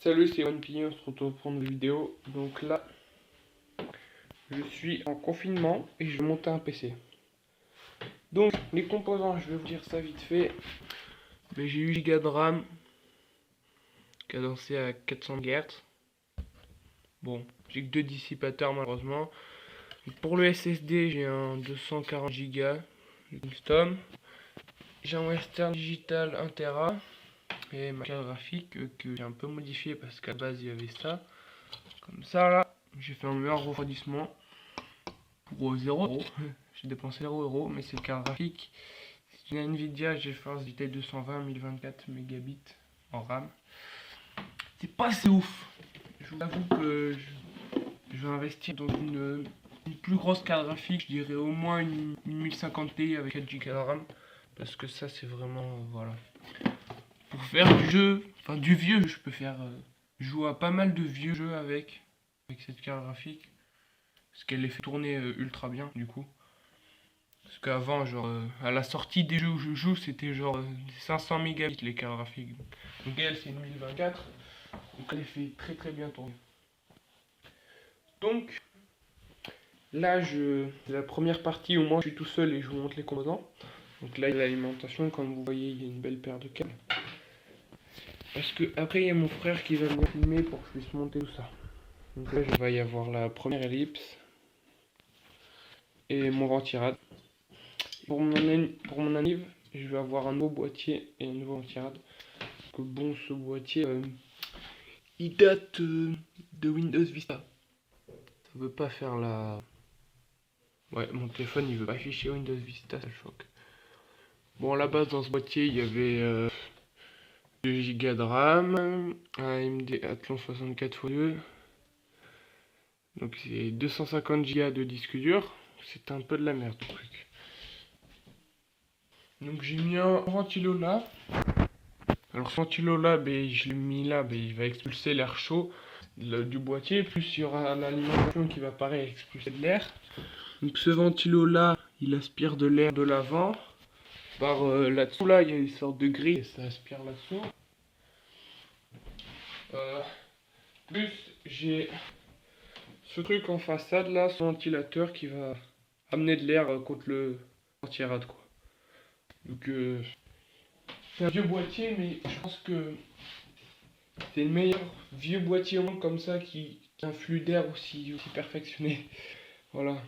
Salut, c'est OnePi, on se retrouve pour une vidéo. Donc là, je suis en confinement et je vais monter un PC. Donc, les composants, je vais vous dire ça vite fait. Mais j'ai 8 Go de RAM, cadencé à 400 MHz. Bon, j'ai que 2 dissipateurs malheureusement. Et pour le SSD, j'ai un 240 Go custom. J'ai un Western Digital 1 Tera. Et ma carte graphique que j'ai un peu modifié parce qu'à la base il y avait ça. Comme ça là, j'ai fait un meilleur refroidissement. Pour 0€. J'ai dépensé 0€, mais c'est le carte graphique. C'est une Nvidia GeForce GT 220 1024 mégabits en RAM. C'est pas assez ouf. Je vous avoue que je vais investir dans une plus grosse carte graphique. Je dirais au moins une 1050 Ti avec 4 Go de RAM. Parce que ça, c'est vraiment. Voilà. Pour faire du jeu, enfin du vieux jeu, je peux faire. Je joue à pas mal de vieux jeux avec cette carte graphique. Parce qu'elle les fait tourner ultra bien, du coup. Parce qu'avant, genre, à la sortie des jeux où je joue, c'était genre 500 mégabits les cartes graphiques. Donc elle, c'est une 1024. Donc elle fait très très bien tourner. Donc, là, la première partie, au moins, je suis tout seul et je vous montre les composants. Donc là, il y a l'alimentation. Comme vous voyez, il y a une belle paire de câbles. Parce que après, il y a mon frère qui va me filmer pour que je puisse monter tout ça. Donc là, il va y avoir la première ellipse. Et mon ventirad. Pour mon anniv, je vais avoir un nouveau boîtier et un nouveau ventirad. Que bon, ce boîtier, il date de Windows Vista. Ça veut pas faire la... Ouais, mon téléphone, il veut pas afficher Windows Vista, ça le choque. Bon, à la base, dans ce boîtier, il y avait 2 Go de RAM, un AMD Athlon 64x2. Donc c'est 250 Go de disque dur. C'est un peu de la merde, le truc. Donc j'ai mis un ventilo là. Alors ce ventilo là, je l'ai mis là, il va expulser l'air chaud du boîtier. Plus il y aura l'alimentation qui va pareil expulser de l'air. Donc ce ventilo là, il aspire de l'air de l'avant. Par là-dessous là, il y a une sorte de grille et ça aspire là-dessous. Plus j'ai ce truc en façade là, ce ventilateur qui va amener de l'air contre le ventirad quoi. Donc c'est un vieux boîtier, mais je pense que c'est le meilleur vieux boîtier au monde comme ça qui a un flux d'air aussi perfectionné. Voilà.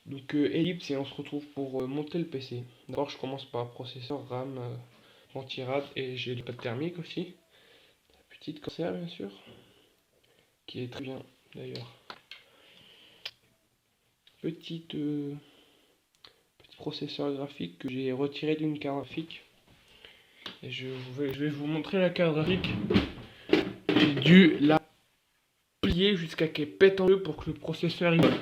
Donc ellipse et on se retrouve pour monter le PC. D'abord je commence par processeur, RAM, ventirad et j'ai du pad thermique aussi. La petite Corsair bien sûr. Qui est très bien d'ailleurs. Petit processeur graphique que j'ai retiré d'une carte graphique. Et je vais vous montrer la carte graphique. J'ai dû la plier jusqu'à qu'elle pète en deux pour que le processeur il vole.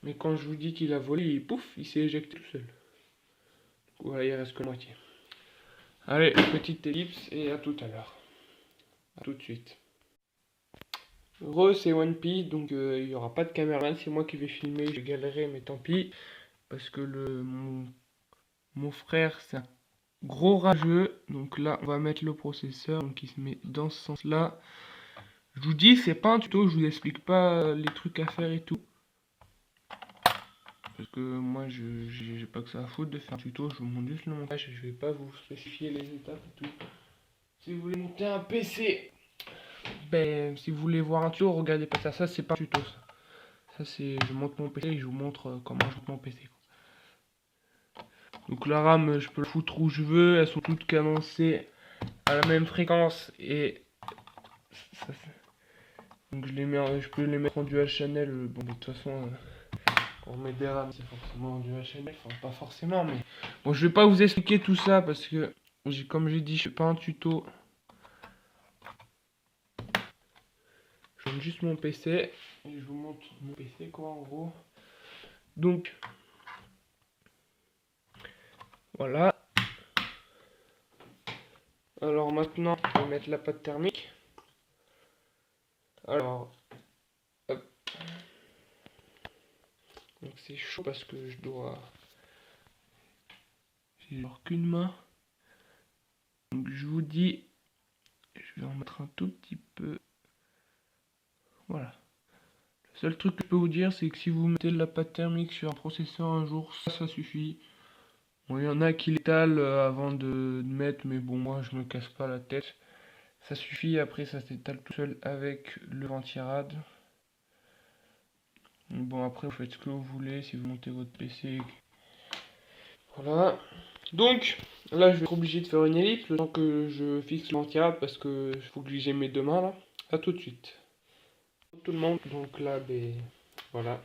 Mais quand je vous dis qu'il a volé, pouf, il s'est éjecté tout seul. Voilà, il reste que la moitié. Allez, petite ellipse et à tout à l'heure. A tout de suite. C'est OnePi, donc il n'y aura pas de caméraman, c'est moi qui vais filmer, je galérerai, mais tant pis. Parce que mon frère, c'est un gros rageux. Donc là, on va mettre le processeur, donc il se met dans ce sens-là. Je vous dis, c'est pas un tuto, je vous explique pas les trucs à faire et tout. Parce que moi, j'ai pas que ça à foutre de faire un tuto, je vous montre juste le montage et je vais pas vous spécifier les étapes et tout. Si vous voulez monter un PC, si vous voulez voir un tuto, regardez pas ça, c'est pas un tuto ça. Ça c'est, je monte mon PC et je vous montre comment je monte mon PC. Donc la RAM, je peux le foutre où je veux, elles sont toutes cadencées à la même fréquence et donc je peux les mettre en dual channel. Bon, de toute façon, pour mettre des RAM, c'est forcément en dual channel, enfin pas forcément, mais bon, je vais pas vous expliquer tout ça parce que comme j'ai dit, je fais pas un tuto. Je monte juste mon PC et je vous montre mon PC quoi en gros. Donc voilà. Alors maintenant, je vais mettre la pâte thermique. Alors, hop. Donc c'est chaud parce que je dois... J'ai genre qu'une main. Donc je vous dis, je Je vais en mettre un tout petit peu. Voilà. Le seul truc que je peux vous dire, c'est que si vous mettez de la pâte thermique sur un processeur un jour, ça suffit. Bon, il y en a qui l'étalent avant de mettre, mais bon, moi je me casse pas la tête. Ça suffit, après ça s'étale tout seul avec le ventirad. Bon, après vous faites ce que vous voulez, si vous montez votre PC. Voilà. Donc, là je vais être obligé de faire une ellipse le temps que je fixe le ventirad parce que il faut que j'ai mes deux mains là. A tout de suite. Tout le monde, donc là, ben voilà.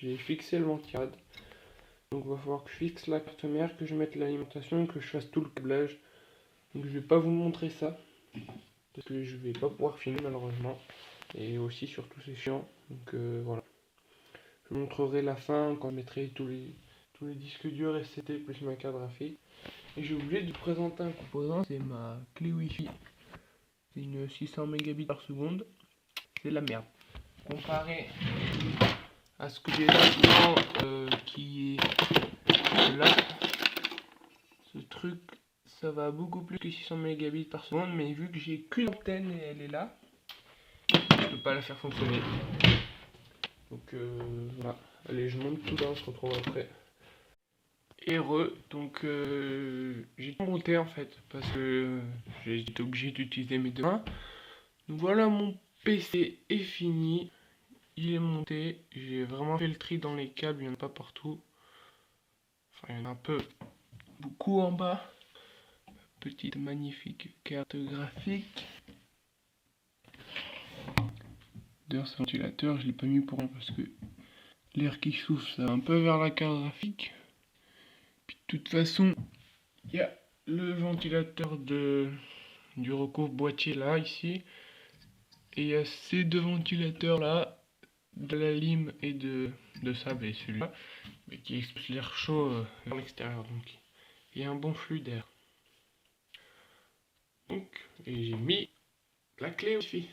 J'ai fixé le ventirad. Donc il va falloir que je fixe la carte mère, que je mette l'alimentation et que je fasse tout le câblage. Donc je vais pas vous montrer ça. Parce que je vais pas pouvoir filmer malheureusement. Et aussi surtout c'est chiant. Donc voilà. Je vous montrerai la fin quand je mettrai tous les disques durs SCT plus ma carte graphique. Et j'ai oublié de vous présenter un composant, c'est ma clé Wi-Fi. C'est une 600 mégabits par seconde. C'est de la merde. Comparé à ce que j'ai là qui est là, ce truc ça va beaucoup plus que 600 mégabits par seconde, mais vu que j'ai qu'une antenne et elle est là, je peux pas la faire fonctionner. Donc voilà, allez je monte tout ça, on se retrouve après. Et donc j'ai tout monté en fait, parce que j'ai été obligé d'utiliser mes deux mains. Donc voilà, mon PC est fini, il est monté, j'ai vraiment fait le tri dans les câbles, il n'y en a pas partout. Enfin il y en a un peu, beaucoup en bas. Petite magnifique carte graphique. D'ailleurs ce ventilateur je l'ai pas mis pour rien parce que l'air qui souffle ça va un peu vers la carte graphique. Puis de toute façon il y a le ventilateur du recouvre boîtier là ici. Et il y a ces deux ventilateurs là, de la lime et de ça, et celui-là, mais qui expulse l'air chaud vers l'extérieur. Donc il y a un bon flux d'air. Donc, et j'ai mis la clé aussi.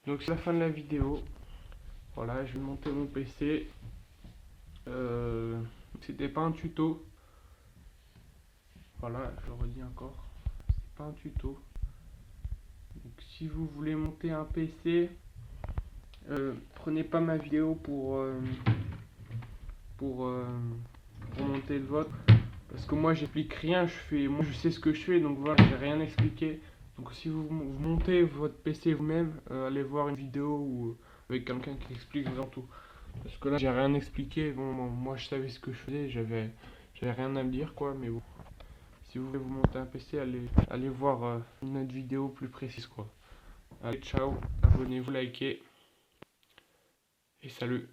Donc c'est la fin de la vidéo. Voilà, je vais monter mon PC. C'était pas un tuto. Voilà, je le redis encore. C'est pas un tuto. Donc si vous voulez monter un PC, prenez pas ma vidéo pour monter le vôtre. Parce que moi j'explique rien, moi je sais ce que je fais, donc voilà, j'ai rien expliqué. Donc si vous montez votre PC vous-même, allez voir une vidéo ou avec quelqu'un qui explique vraiment tout. Parce que là j'ai rien expliqué, bon moi je savais ce que je faisais, j'avais rien à me dire quoi, mais bon. Si vous voulez vous monter un PC, allez voir une autre vidéo plus précise quoi. Allez ciao, abonnez-vous, likez et salut.